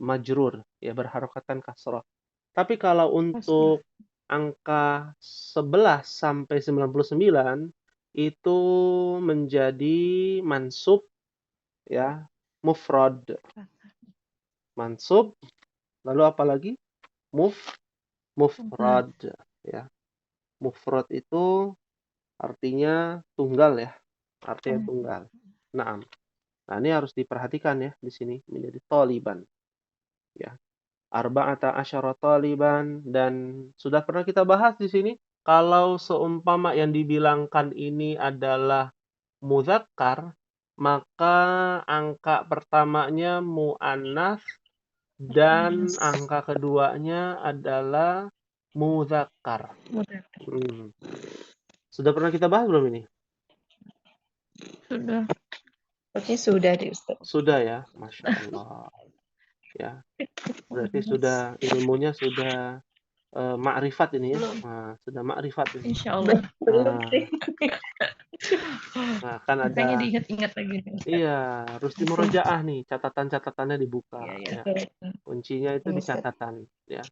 Majrur ya, berharokatan kasrah. Tapi kalau untuk angka 11 sampai 99 itu menjadi mansub ya, mufrad. Mansub, lalu apa lagi? Mufrad ya. Mufrad itu artinya tunggal ya. Artinya tunggal. Nah, ini harus diperhatikan ya di sini menjadi taliban. Ya. Arba'ata asyara taliban, dan sudah pernah kita bahas di sini kalau seumpama yang dibilangkan ini adalah muzakkar, maka angka pertamanya muannats dan angka keduanya adalah muzakkar. Sudah pernah kita bahas belum ini? Sudah. Oke, sudah di Ustaz. Sudah ya, Masya Allah. Ya, berarti sudah ilmunya sudah ma'rifat ini ya. Nah, sudah ma'rifat ini. Insya Allah. Nah, kan ada. Makanya diingat-ingat lagi. Iya, harus dimurojaah nih, catatan-catatannya dibuka. Ya. Kuncinya itu di catatan ya.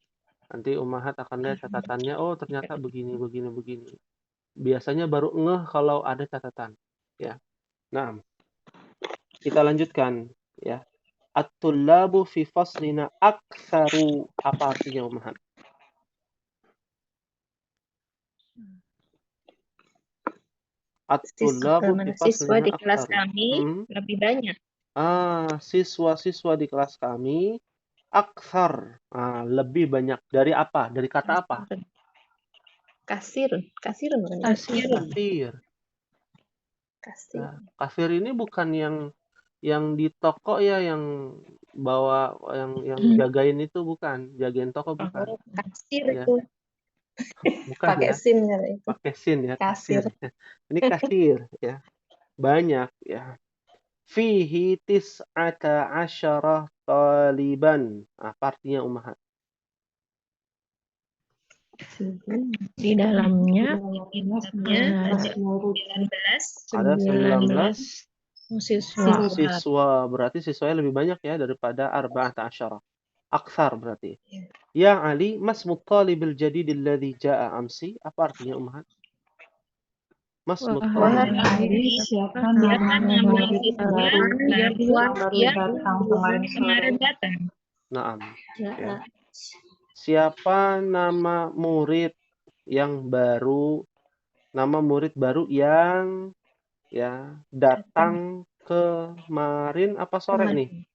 Nanti ummahat akan lihat catatannya, oh ternyata begini. Biasanya baru ngeh kalau ada catatan ya. Nah, kita lanjutkan ya. At-tullabu fi faslina aktsaru. Apa artinya ummahat? At-tullabu fi siswa di faslina kelas aktsaru. kami lebih banyak. Siswa-siswa di kelas kami aktsar. Lebih banyak dari apa? Dari kata apa? Kasir bukan? Kasir. Nah, kasir ini bukan yang di toko ya, yang bawa yang jagain itu bukan, jagain toko bukan. Kasir ya. itu. Bukan pakai ya. SIM ya itu. Pakai SIM ya. Kasir. Ini kasir ya. Banyak ya. Fihi tis'ata asyara taliban. Apa artinya ummahat? Di dalamnya ada 19 Ada 19 siswa. siswa. Berarti siswanya lebih banyak ya daripada arba'ata asyara. Aksar berarti. Ya Ali, masmut talibil jadid alladhi ja'a amsi. Apa artinya ummahat? Masmut Wahai talib. Ali, siapa nama murid baru yang baru datang kemarin sore? Naam. Ya, Ya. Siapa nama murid yang baru, nama murid baru yang ya datang kemarin apa sore nih?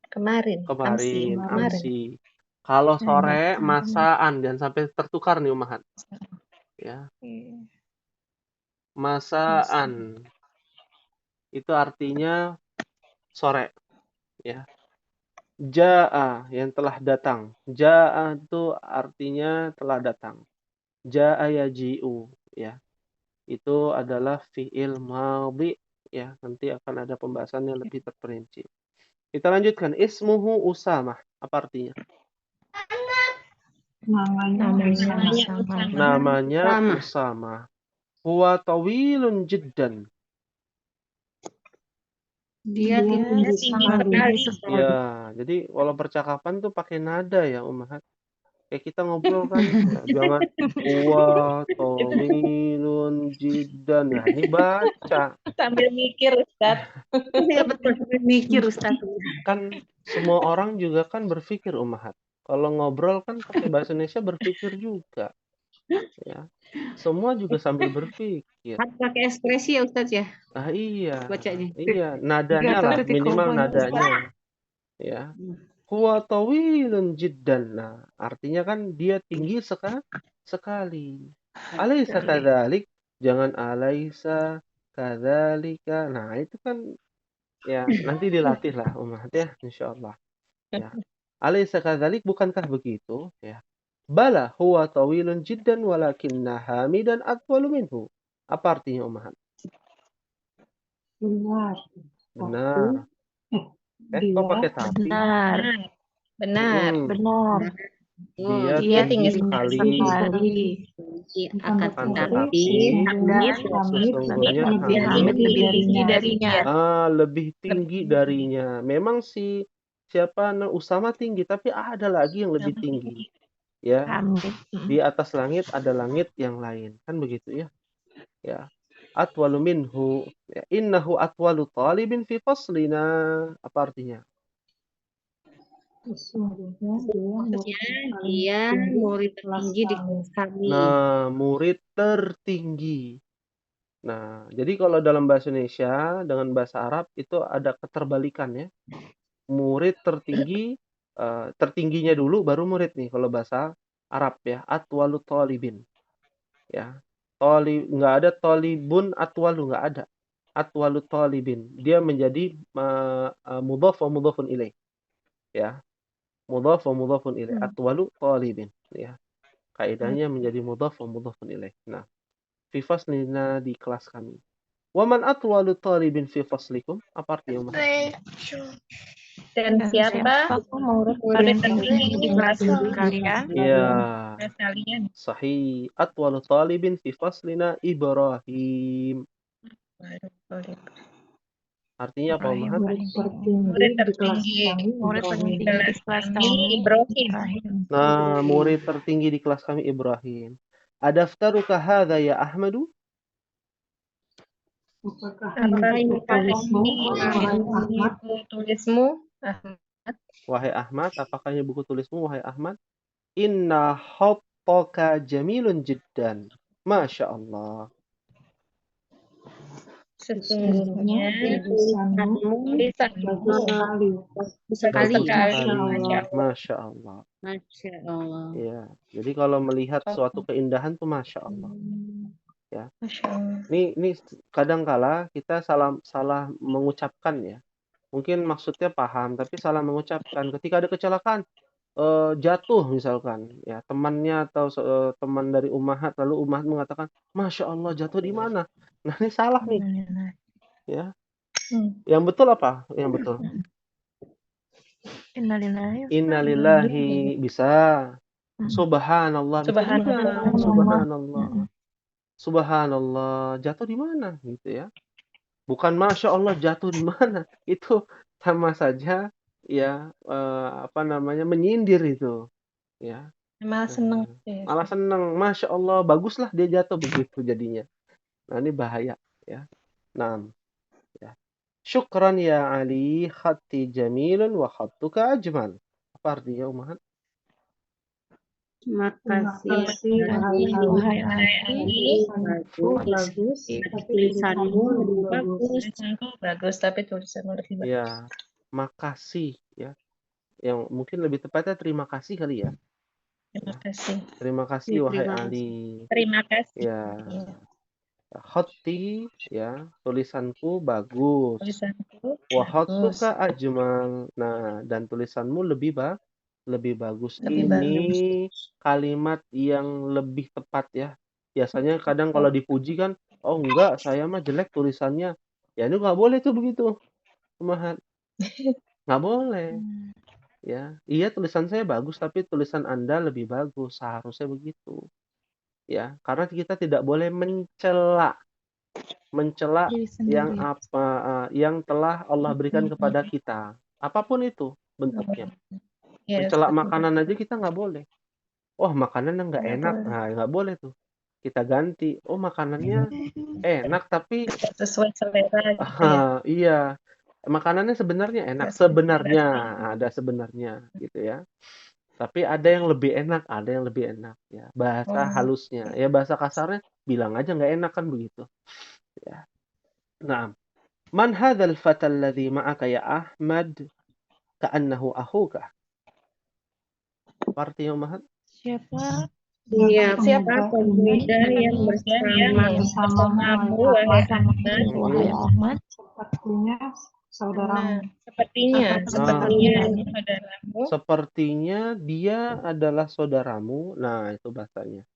Kemarin, Amsi. Kalau sore masaan, jangan sampai tertukar nih ummahat. Ya. Masaan itu artinya sore, ya. Ja'a yang telah datang. Ja'a itu artinya telah datang. Ja'a yaji'u, ya. Itu adalah fi'il madhi, ya. Nanti akan ada pembahasan yang lebih terperinci. Kita lanjutkan. Ismuhu Usamah. Apa artinya? Namanya Usamah. Huwa tawilun jiddan. Dia tinggi sekali. Ya, jadi kalau percakapan tuh pakai nada ya, ummahat. Kayak kita ngobrol kan, ya, jangan huwa tawilun jiddan. Nah, ini baca. sambil mikir Ustaz. Iya betul, mikir Ustaz. Kan semua orang juga kan berpikir ummahat. Kalau ngobrol kan pakai bahasa Indonesia berpikir juga. Ya. Semua juga sambil berpikir. Harus pakai ekspresi ya Ustaz ya. Ah iya. Bacanya. Iya, nadanya lah, minimal nadanya. Ya. Huwa tawilun jiddan. Nah, artinya kan dia tinggi sekali. Alaysa kadzalik? Jangan alaysa kadzalika. Nah, itu kan ya nanti dilatih lah ummahat ya, insyaallah. Ya. Alaysa kadzalik, bukankah begitu? Ya. Bala huwa tawilun jiddan walakinna hamidan atwalu minhu. Apa artinya ummahat? Benar. Kok pakai tapi? Benar. Dia tinggi sekali. Akan Tetapi sesungguhnya lebih tinggi darinya. Lebih tinggi darinya. Memang siapa Usama tinggi, tapi ada lagi yang lebih tinggi. Ya. Di atas langit ada langit yang lain. Kan begitu ya. Ya. Atwalu minhu. Ya. Innahu atwalu talibin fi faslina. Apa artinya? Dia murid tertinggi di kelas kami. Nah, murid tertinggi. Nah, jadi kalau dalam bahasa Indonesia dengan bahasa Arab itu ada keterbalikan ya. Murid tertinggi, tertingginya dulu baru murid nih kalau bahasa Arab ya. Atwalu talibin. Ya. Nggak ada talibun atwalu, nggak ada. Atwalu talibin. Dia menjadi mudhaf wa mudhafun ilaih. Ya. Mudhaf wa mudhafun ilaih. Atwalu talibin. Ya. Kaidahnya menjadi mudhaf wa mudhafun ilaih. Nah, fi faslina di kelas kami. Wa man atwalu talibin fi faslikum? Apa artinya? Dan siapa murid tertinggi di kelas kalian? Ya. Sahih. Atwalu talibin fi faslina Ibrahim. Artinya apa, ummahat? Murid tertinggi di kelas kami Ibrahim. Nah, murid tertinggi di kelas kami Ibrahim. Adaftaruka hadza ya Ahmadu? Tulismu Ahmad? Wahai Ahmad, apakah ini buku tulismu, wahai Ahmad? Inna khattaka jamilun jiddan. Masya Allah. Sesungguhnya tulisanmu sekali. Masya Allah. Masya Allah. Ya, jadi kalau melihat suatu keindahan tuh Masya Allah. Ya. Ini kadangkala kita salah mengucapkan ya. Mungkin maksudnya paham, tapi salah mengucapkan. Ketika ada kecelakaan, jatuh misalkan, ya temannya atau teman dari ummahat, lalu ummahat mengatakan, Masya Allah, jatuh di mana? Nah, ini salah nih. Ya. Yang betul apa? Yang betul. Innalillahi bisa. Subhanallah bisa juga. Subhanallah. Subhanallah jatuh di mana gitu ya. Bukan Masya Allah jatuh di mana. Itu sama saja ya apa namanya menyindir itu ya. Malah seneng. Malah seneng. Masya Allah baguslah dia jatuh begitu jadinya. Nah ini bahaya ya. Nah ya. Syukran ya Ali khatti jamilun wa khattuka ajmal. Apa artinya Umahat? Makasih wahai Ali, bagus, tulisanmu lebih bagus. Tulisanku bagus, tapi tulisanmu lebih bagus. Ya, makasih ya. Yang mungkin lebih tepatnya terima kasih kali ya. Terima kasih. Terima kasih wahai Ali. Terima kasih. Ya. Khatti ya, tulisanku bagus. Tulisanku Wa khattuka ajmal. Nah, dan tulisanmu lebih bagus. Ini kalimat yang lebih tepat ya. Biasanya kadang kalau dipuji kan, oh enggak, saya mah jelek tulisannya. Ya itu nggak boleh tuh begitu. Umahat. Nggak boleh. Ya, iya tulisan saya bagus, tapi tulisan Anda lebih bagus. Seharusnya begitu. Ya, karena kita tidak boleh mencela yang yang telah Allah berikan kepada kita. Apapun itu bentuknya. Mencela makanan aja kita nggak boleh. Wah, makanannya nggak enak. Nah, nggak boleh tuh. Kita ganti. Oh, makanannya enak tapi sesuai selera gitu ya. Iya. Makanannya sebenarnya enak. Sebenarnya ada sebenarnya gitu ya. Tapi ada yang lebih enak, ada yang lebih enak ya. Bahasa halusnya, ya bahasa kasarnya bilang aja nggak enak kan begitu. Ya. Nah, man hadzal fata alladhi ma'aka ya Ahmad ka'annahu akhuka. Apa artinya Umahat? Siapa pemuda yang bersamamu wahai Ahmad? Sepertinya saudaramu. Sepertinya dia adalah saudaramu. Nah, itu bahasanya.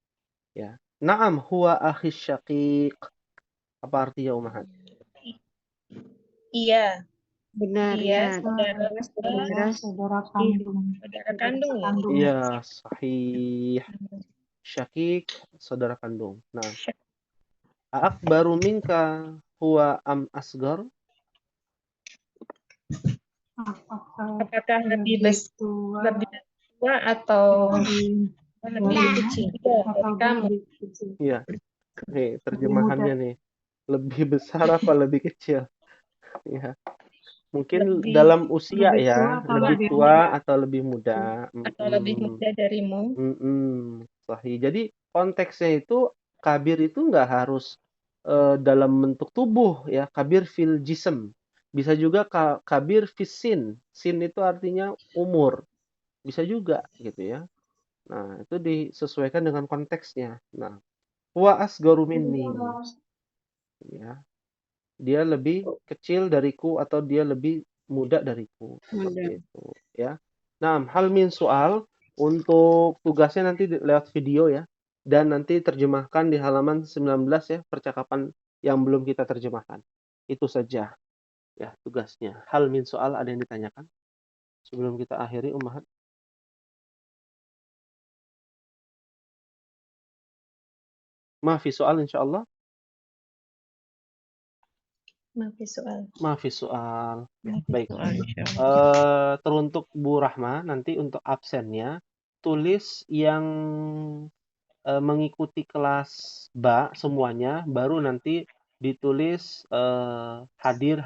Ya. Naam huwa akhi syaqiq. Apa artinya Umahat? Iya. Benar Iya, saudara kandung. Saudara kandung ya. Iya, sahih. Syaqiq, saudara kandung. Nah, akbaru minka huwa am asgar? Apakah lebih tua atau lebih kecil? Iya. Nih, terjemahannya nih. Lebih besar apa lebih kecil? Ya. Mungkin dalam usia ya, lebih tua atau lebih muda. Atau lebih muda darimu. Sahih. Jadi konteksnya itu kabir itu nggak harus dalam bentuk tubuh ya, kabir fil jism. Bisa juga kabir fisin. Sin itu artinya umur. Bisa juga gitu ya. Nah, itu disesuaikan dengan konteksnya. Nah, wa asgaru minni. Ya. Dia lebih kecil dariku atau dia lebih muda dariku. Seperti itu, ya. Nah, hal min soal untuk tugasnya nanti lewat video ya. Dan nanti terjemahkan di halaman 19 ya, percakapan yang belum kita terjemahkan. Itu saja ya tugasnya. Hal min soal ada yang ditanyakan sebelum kita akhiri Ummahat? Maafi soal insyaallah. Maafi soal. Baik. Teruntuk Bu Rahma nanti untuk absennya tulis yang mengikuti kelas ba semuanya, baru nanti ditulis hadir.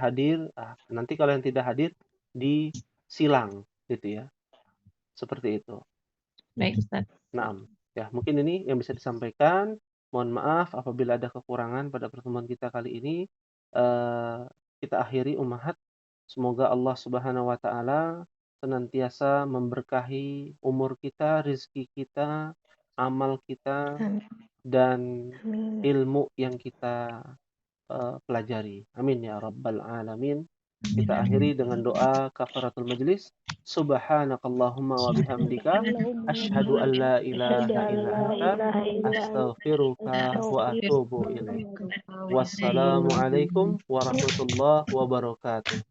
Nanti kalau yang tidak hadir disilang gitu ya. Seperti itu. Baik, Ustaz. Naam. Ya, mungkin ini yang bisa disampaikan. Mohon maaf apabila ada kekurangan pada pertemuan kita kali ini. Kita akhiri Ummahat. Semoga Allah Subhanahu wa taala senantiasa memberkahi umur kita, rezeki kita, amal kita, dan ilmu yang kita pelajari. Amin ya rabbal alamin. kita akhiri dengan doa kafaratul majlis. Subhanakallahumma wa bihamdika asyhadu an la ilaha illa anta astaghfiruka wa atubu ilaik. Wassalamualaikum warahmatullahi wabarakatuh.